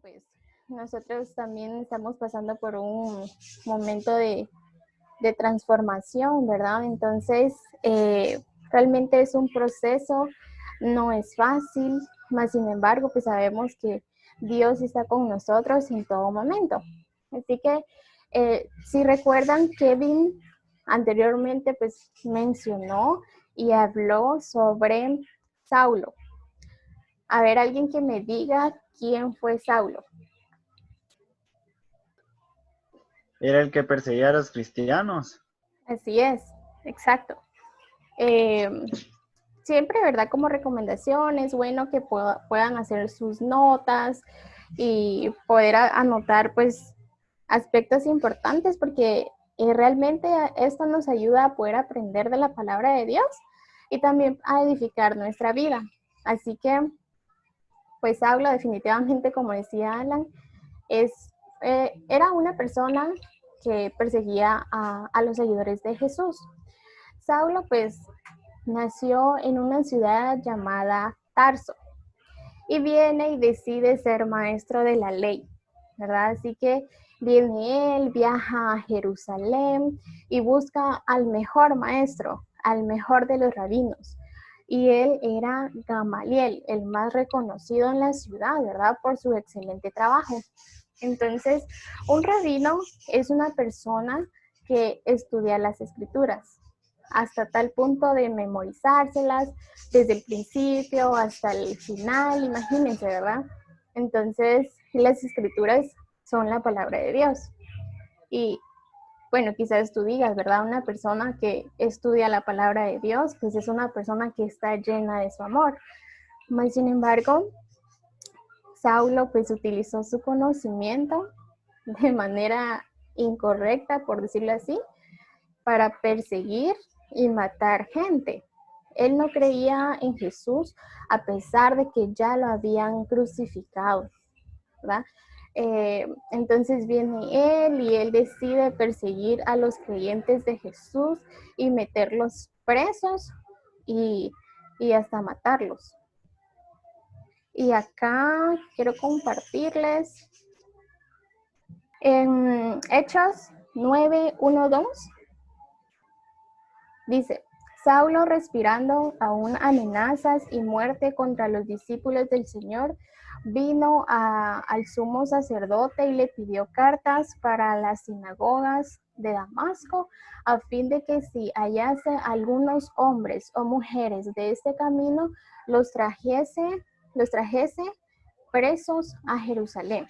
pues nosotros también estamos pasando por un momento de transformación, ¿verdad? Entonces, realmente es un proceso, no es fácil, mas sin embargo, pues sabemos que Dios está con nosotros en todo momento. Así que, si recuerdan, Kevin anteriormente pues mencionó y habló sobre Saulo. A ver, alguien que me diga quién fue Saulo. Era el que perseguía a los cristianos. Así es, exacto. Siempre, ¿verdad? Como recomendaciones, bueno, que puedan hacer sus notas y poder anotar, pues, aspectos importantes, porque realmente esto nos ayuda a poder aprender de la palabra de Dios y también a edificar nuestra vida. Así que, pues, Saulo definitivamente, como decía Alan, era una persona que perseguía a los seguidores de Jesús. Saulo, pues, nació en una ciudad llamada Tarso y viene y decide ser maestro de la ley, ¿verdad? Así que viene él, viaja a Jerusalén y busca al mejor maestro, al mejor de los rabinos. Y él era Gamaliel, el más reconocido en la ciudad, ¿verdad? Por su excelente trabajo. Entonces, un rabino es una persona que estudia las escrituras hasta tal punto de memorizárselas desde el principio hasta el final, imagínense, ¿verdad? Entonces, las escrituras son la palabra de Dios. Y bueno, quizás tú digas, ¿verdad? Una persona que estudia la palabra de Dios, pues es una persona que está llena de su amor. Mas, sin embargo, Saulo pues utilizó su conocimiento de manera incorrecta, por decirlo así, para perseguir y matar gente. Él no creía en Jesús a pesar de que ya lo habían crucificado, ¿verdad? Entonces viene él y él decide perseguir a los creyentes de Jesús y meterlos presos y, y hasta matarlos. Y acá quiero compartirles en Hechos 9:1-2. Dice, Saulo, respirando aún amenazas y muerte contra los discípulos del Señor, vino al sumo sacerdote y le pidió cartas para las sinagogas de Damasco, a fin de que si hallase algunos hombres o mujeres de este camino, los trajese presos a Jerusalén.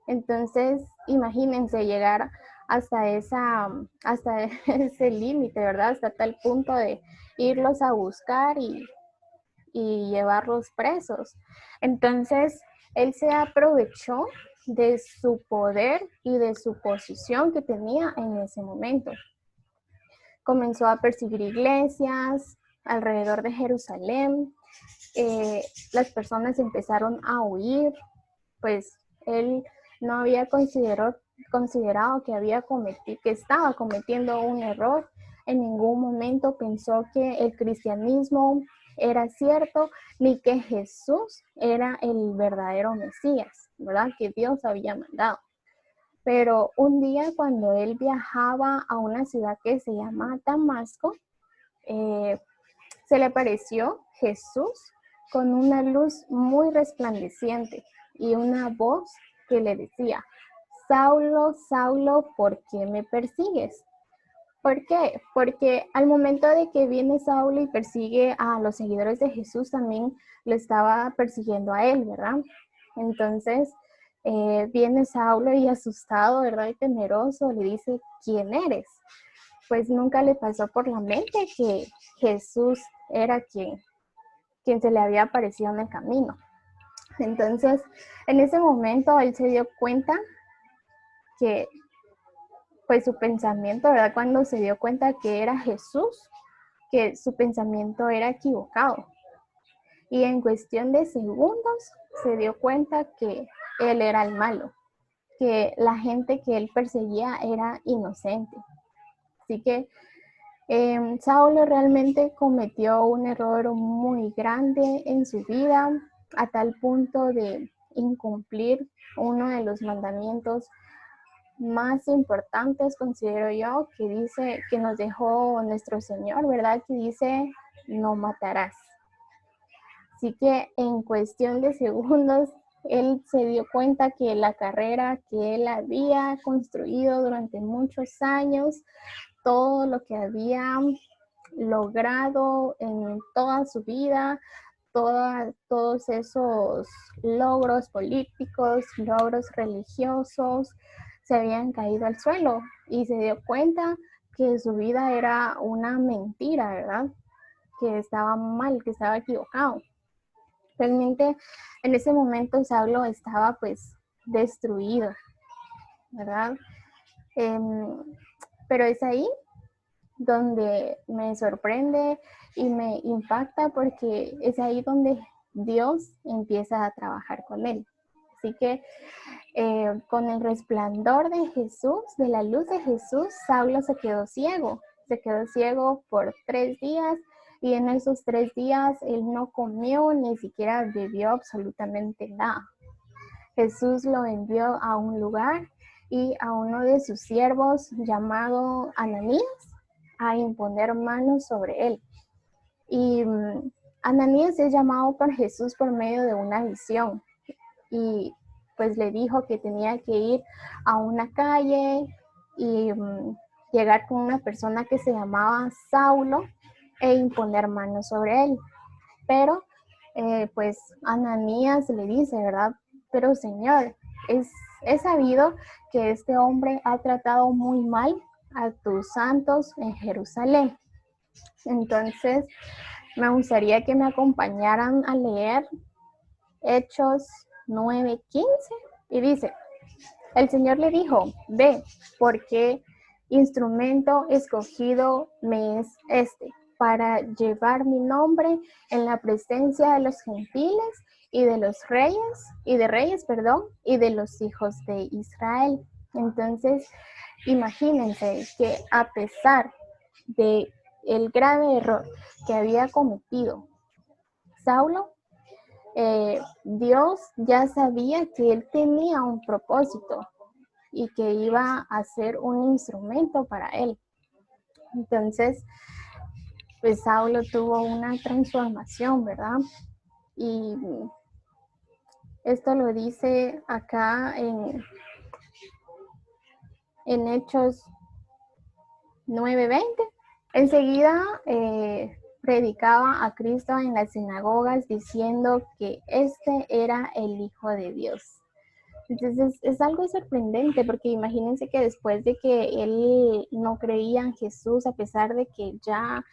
Entonces, imagínense llegar hasta ese límite, ¿verdad? Hasta tal punto de irlos a buscar y llevarlos presos. Entonces, él se aprovechó de su poder y de su posición que tenía en ese momento. Comenzó a perseguir iglesias alrededor de Jerusalén. Las personas empezaron a huir, pues él no había considerado que estaba cometiendo un error. En ningún momento pensó que el cristianismo era cierto, ni que Jesús era el verdadero Mesías, ¿verdad? Que Dios había mandado. Pero un día cuando él viajaba a una ciudad que se llama Damasco, se le apareció Jesús con una luz muy resplandeciente y una voz que le decía, Saulo, Saulo, ¿por qué me persigues? ¿Por qué? Porque al momento de que viene Saulo y persigue a los seguidores de Jesús, también lo estaba persiguiendo a él, ¿verdad? Entonces, viene Saulo y asustado, ¿verdad? Y temeroso, le dice, ¿quién eres? Pues nunca le pasó por la mente que Jesús era quien se le había aparecido en el camino. Entonces, en ese momento él se dio cuenta que, pues su pensamiento, ¿verdad? Cuando se dio cuenta que era Jesús, que su pensamiento era equivocado. Y en cuestión de segundos se dio cuenta que él era el malo, que la gente que él perseguía era inocente. Así que Saulo realmente cometió un error muy grande en su vida, a tal punto de incumplir uno de los mandamientos más importantes, considero yo, que dice, que nos dejó nuestro Señor, ¿verdad? Que dice, no matarás. Así que en cuestión de segundos, él se dio cuenta que la carrera que él había construido durante muchos años, todo lo que había logrado en toda su vida, todos esos logros políticos, logros religiosos, se habían caído al suelo y se dio cuenta que su vida era una mentira, ¿verdad? Que estaba mal, que estaba equivocado. Realmente en ese momento Saulo estaba pues destruido, ¿verdad? Pero es ahí donde me sorprende y me impacta porque es ahí donde Dios empieza a trabajar con él. Así que con el resplandor de Jesús, de la luz de Jesús, Saulo se quedó ciego. Se quedó ciego por 3 días y en esos 3 días él no comió ni siquiera bebió absolutamente nada. Jesús lo envió a un lugar y a uno de sus siervos llamado Ananías a imponer manos sobre él. Y Ananías es llamado por Jesús por medio de una visión y pues le dijo que tenía que ir a una calle y llegar con una persona que se llamaba Saulo e imponer manos sobre él. Pero pues Ananías le dice, ¿verdad? Pero Señor, es sabido que este hombre ha tratado muy mal a tus santos en Jerusalén. Entonces, me gustaría que me acompañaran a leer Hechos 9:15 y dice, el Señor le dijo, ve, porque instrumento escogido me es este, para llevar mi nombre en la presencia de los gentiles y de los reyes, y de los hijos de Israel. Entonces, imagínense que a pesar de el grave error que había cometido Saulo, Dios ya sabía que él tenía un propósito y que iba a ser un instrumento para él. Entonces, pues Saulo tuvo una transformación, ¿verdad? Y esto lo dice acá en Hechos 9:20. Enseguida predicaba a Cristo en las sinagogas diciendo que este era el Hijo de Dios. Entonces es algo sorprendente porque imagínense que después de que él no creía en Jesús, a pesar de que ya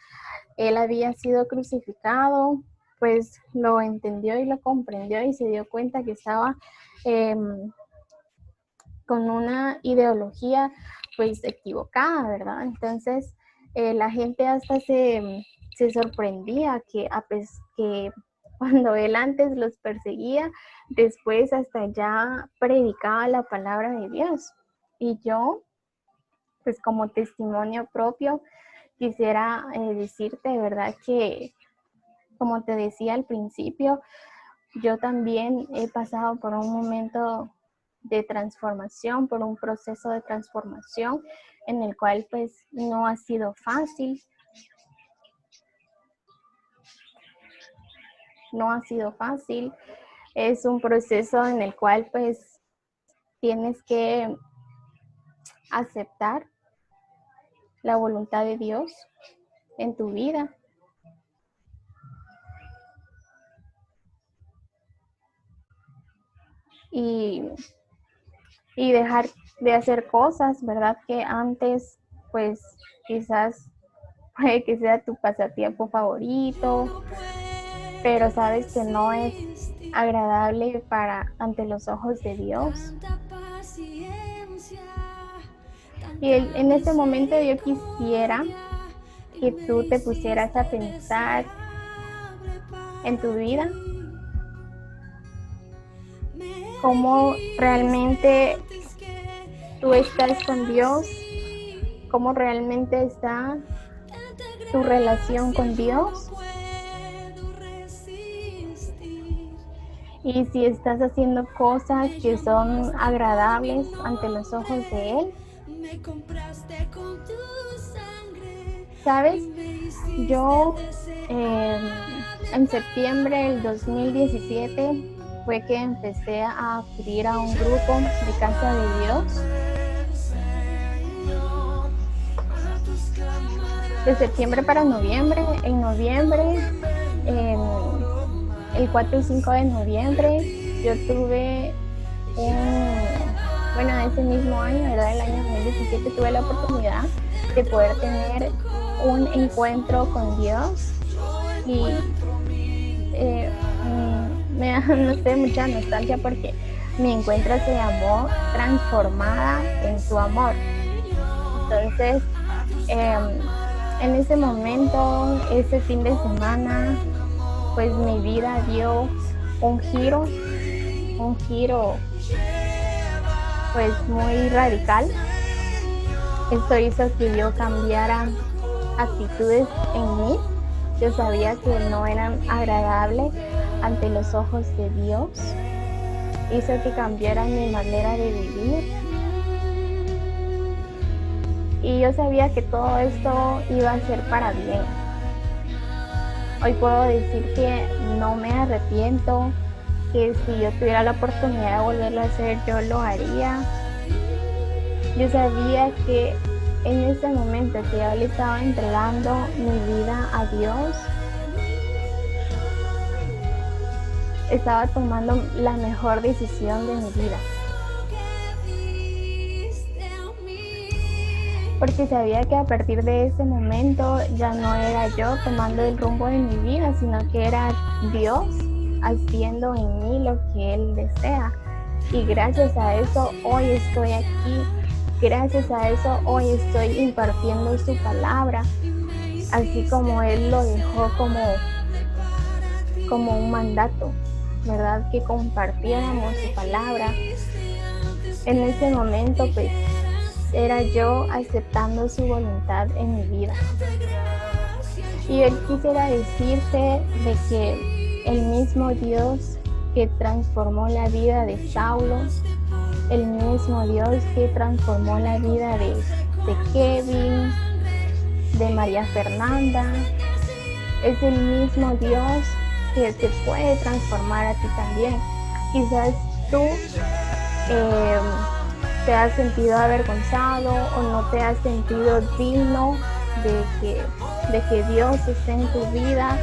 él había sido crucificado, pues lo entendió y lo comprendió y se dio cuenta que estaba con una ideología pues equivocada, ¿verdad? Entonces la gente hasta se sorprendía que cuando él antes los perseguía, después hasta ya predicaba la palabra de Dios. Y yo, pues como testimonio propio, quisiera decirte, ¿verdad? Que como te decía al principio, yo también he pasado por un momento de transformación, por un proceso de transformación en el cual pues no ha sido fácil. No ha sido fácil. Es un proceso en el cual pues tienes que aceptar la voluntad de Dios en tu vida. Y dejar de hacer cosas, ¿verdad? Que antes pues quizás puede que sea tu pasatiempo favorito, pero sabes que no es agradable ante los ojos de Dios. Y en este momento yo quisiera que tú te pusieras a pensar en tu vida, cómo realmente tú estás con Dios, cómo realmente está tu relación con Dios. Y si estás haciendo cosas que son agradables ante los ojos de Él, ¿sabes? Yo en septiembre del 2017 fue que empecé a acudir a un grupo de Casa de Dios. De septiembre para noviembre. En noviembre, el 4 y 5 de noviembre, yo tuve ese mismo año, ¿verdad? El año 2017 tuve la oportunidad de poder tener un encuentro con Dios y me da, no sé, mucha nostalgia porque mi encuentro se llamó Transformada en su amor. Entonces, en ese momento, ese fin de semana, pues mi vida dio un giro pues muy radical. Esto hizo que yo cambiara actitudes en mí. Yo sabía que no eran agradables ante los ojos de Dios. Hizo que cambiara mi manera de vivir. Y yo sabía que todo esto iba a ser para bien. Hoy puedo decir que no me arrepiento, que si yo tuviera la oportunidad de volverlo a hacer, yo lo haría. Yo sabía que en ese momento que yo le estaba entregando mi vida a Dios, estaba tomando la mejor decisión de mi vida. Porque sabía que a partir de ese momento ya no era yo tomando el rumbo de mi vida, sino que era Dios haciendo en mí lo que Él desea. Y gracias a eso hoy estoy aquí. Gracias a eso hoy estoy impartiendo su palabra, así como Él lo dejó como un mandato, ¿verdad? Que compartiéramos su palabra. En ese momento, pues, era yo aceptando su voluntad en mi vida. Y Él quisiera decirte de que el mismo Dios que transformó la vida de Saulo, el mismo Dios que transformó la vida de Kevin, de María Fernanda, es el mismo Dios que te puede transformar a ti también. Quizás tú te has sentido avergonzado o no te has sentido digno de que Dios esté en tu vida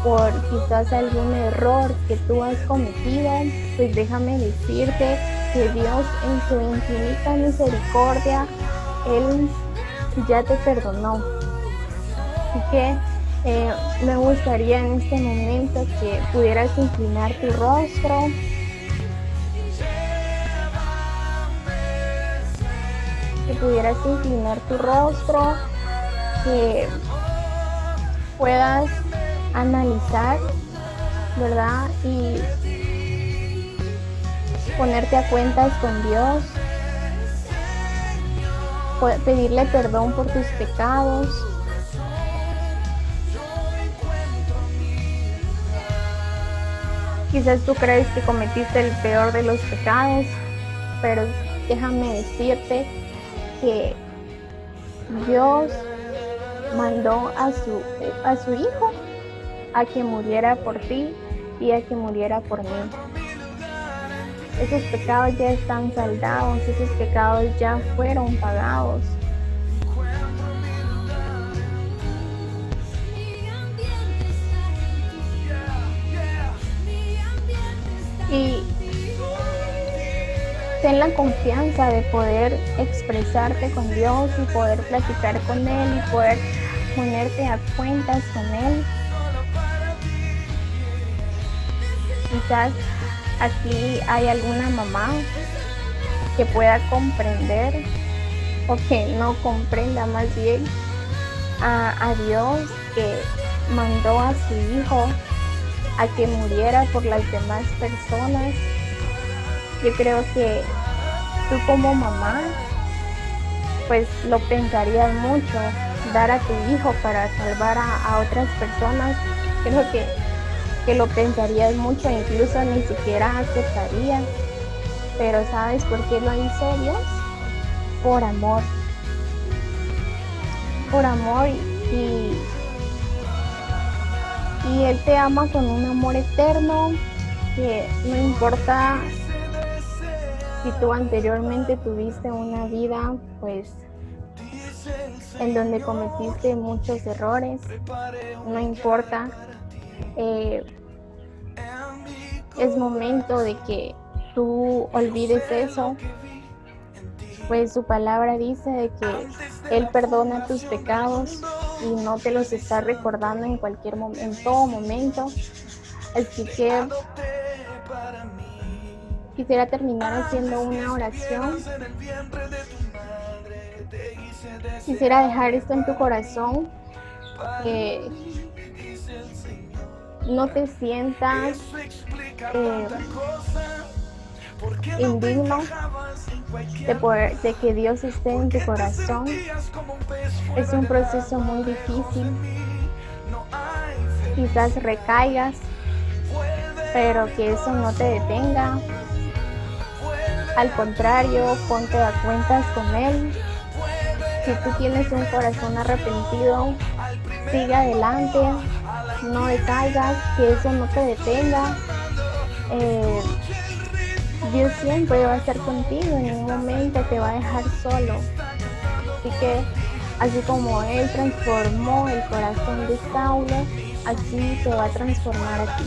por quizás algún error que tú has cometido. Pues déjame decirte que Dios en su infinita misericordia, Él ya te perdonó. Así que me gustaría en este momento que pudieras inclinar tu rostro. Que pudieras inclinar tu rostro, que puedas analizar, ¿verdad? Y ponerte a cuentas con Dios, pedirle perdón por tus pecados. Quizás tú crees que cometiste el peor de los pecados, pero déjame decirte que Dios mandó a su Hijo a que muriera por ti y a que muriera por mí. Esos pecados ya están saldados, esos pecados ya fueron pagados. Y ten la confianza de poder expresarte con Dios y poder platicar con Él y poder ponerte a cuentas con Él. Quizás aquí hay alguna mamá que pueda comprender o que no comprenda más bien a Dios, que mandó a su Hijo a que muriera por las demás personas. Yo creo que tú como mamá, pues lo pensarías mucho, dar a tu hijo para salvar a otras personas. Creo que que lo pensarías mucho, incluso ni siquiera aceptarías. Pero ¿sabes por qué lo hizo Dios? Por amor. Por amor y Él te ama con un amor eterno que no importa si tú anteriormente tuviste una vida, pues, en donde cometiste muchos errores, no importa. Eh, es momento de que tú olvides eso, pues su palabra dice de que Él perdona tus pecados y no te los está recordando en cualquier momento, en todo momento. Así que quisiera terminar haciendo una oración. Quisiera dejar esto en tu corazón, que no te sientas indigno de que Dios esté en tu corazón. Es un proceso muy difícil. Quizás recaigas, pero que eso no te detenga. Al contrario, ponte a cuentas con Él. Si tú tienes un corazón arrepentido, sigue adelante, no decaigas, que eso no te detenga. Dios siempre va a estar contigo, en ningún momento te va a dejar solo. Así que, así como Él transformó el corazón de Saulo, así te va a transformar a ti.